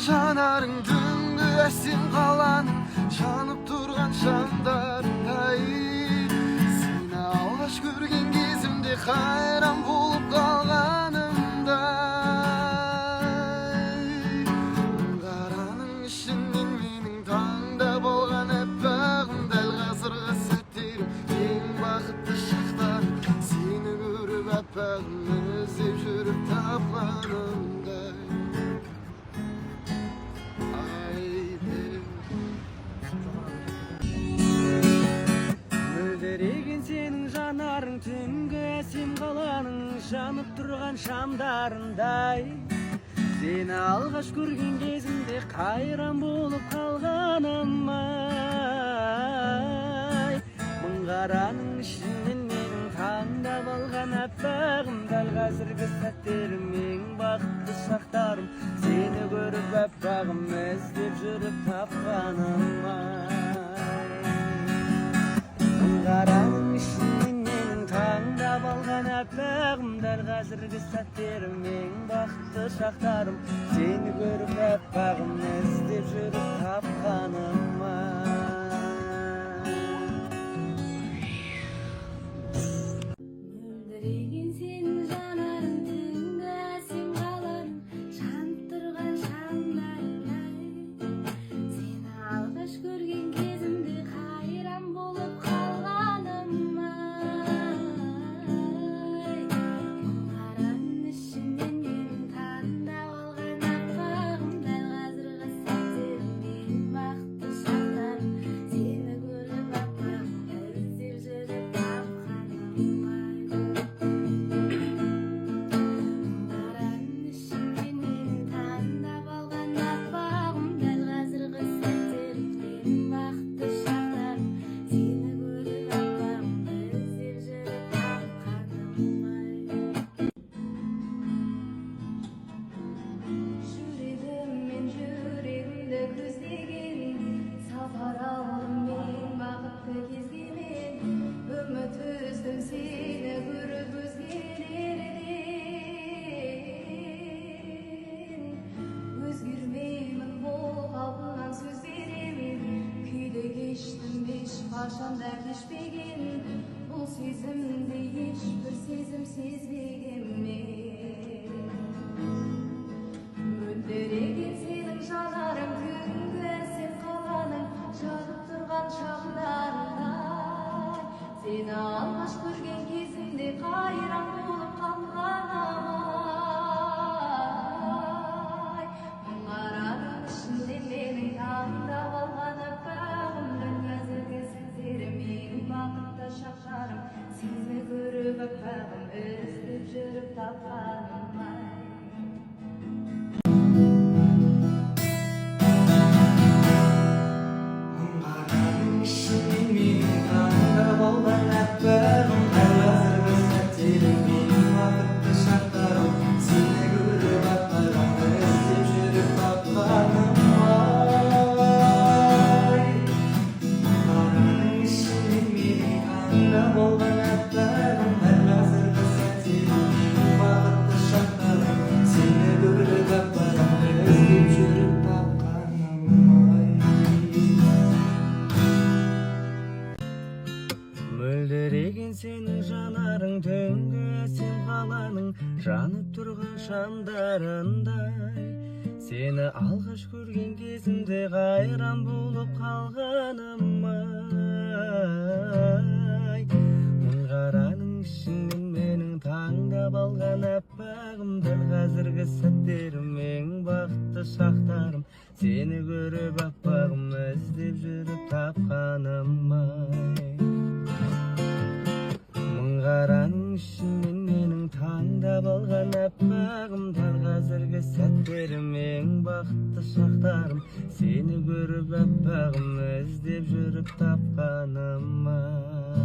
жанарың түнгі әсем қаланың жанып тұрған шамдарындай. Сені алғаш көрген кезімде қайран болып қалғанымдай. Қараның ішінен менің таңдап алған аппағым, дәл қазіргі сәттерім ең бақытты шақтарым. Сені көріп аппағым іздеп жүріп тапқанымдай. Мөлдіреген сенің жанарың түнгі әсем қаланың жанып тұрған шамдарындай. Сені алғаш көрген кезімде қайран болып қалғаным-ай. Мың қараның ішінен менің таңдап алған аппағым, дәл қазіргі сәттерім ең бақытты шақтарым. Сені көріп аппағым іздеп жүріп тапқаным-ай. Қараның ішінен менің таңдап алған аппағым, дәл қазіргі сәттерім ең бақытты шақтарым. Сені көріп аппағым іздеп жүріп тапқаным-ай. Мөлдіреген сенің жанарың түнгі әсем қаланың жанып тұрған шамдарындай. Сені алғаш көрген кезімде қайран болып қалғаным-ай. Мың қараның ішінен менің таңдап алған аппағым, дәл қазіргі сәттерім ең бақытты шақтарым. Сені көріп аппағым іздеп жүріп тапқаным-ай. Қараның ішінен менің таңдап алған аппағым, дәл қазіргі сәттерім ең бақытты шақтарым. Сені көріп аппағым іздеп жүріп тапқаным-ай. Жүрегіммен жүрегімді көздеген, сапар алдым мен бақытты кезгемен. Үміт үздім сені көріп өзгелерден. Өзгермеймін бұл қалпымнан сөз беремін. Күйді кештім ешқашанда кешпеген. Бұл сезімді ешбір сезім сезбегенмен. Мөлдіреген сенің жанарың түнгі әсем қаланың жанып тұрған шамдарындай. Сені алғаш көрген кезімде қайран болып қалғаным-ай. Мың қараның ішінде менің таңдап алған аппағым, дәл қазіргі сәттерім ең бақытты шақтарым. Сені көріп аппағым іздеп жүріп тапқаным-ай. Қараның ішінен менің таңдап алған аппағым, дәл қазіргі сәттерім ең бақытты шақтарым. Сені көріп аппағым іздеп жүріп тапқаным-ай. Қараның ішінен менің таңдап алған аппағым, дәл қазіргі сәттерім ең бақытты шақтарым. Сені көріп аппағым іздеп жүріп тапқаным-ай. Мөлдіреген сенің жанарың түнгі әсем қаланың жанып тұрған шамдарындай. Сені алғаш көрген кезімде қайран болып қалғаным-ай. Мың қараның ішінен менің таңдап алған аппағым, дәл қазіргі сәттерім ең бақытты шақтарым. Сені көріп аппағым іздеп жүріп тапқаным-ай. Мың қараның ішінен менің таңдап алған аппағым, дәл қазіргі сәттерім ең бақытты шақтарым. Сені көріп аппағым іздеп жүріп тапқаным-ай.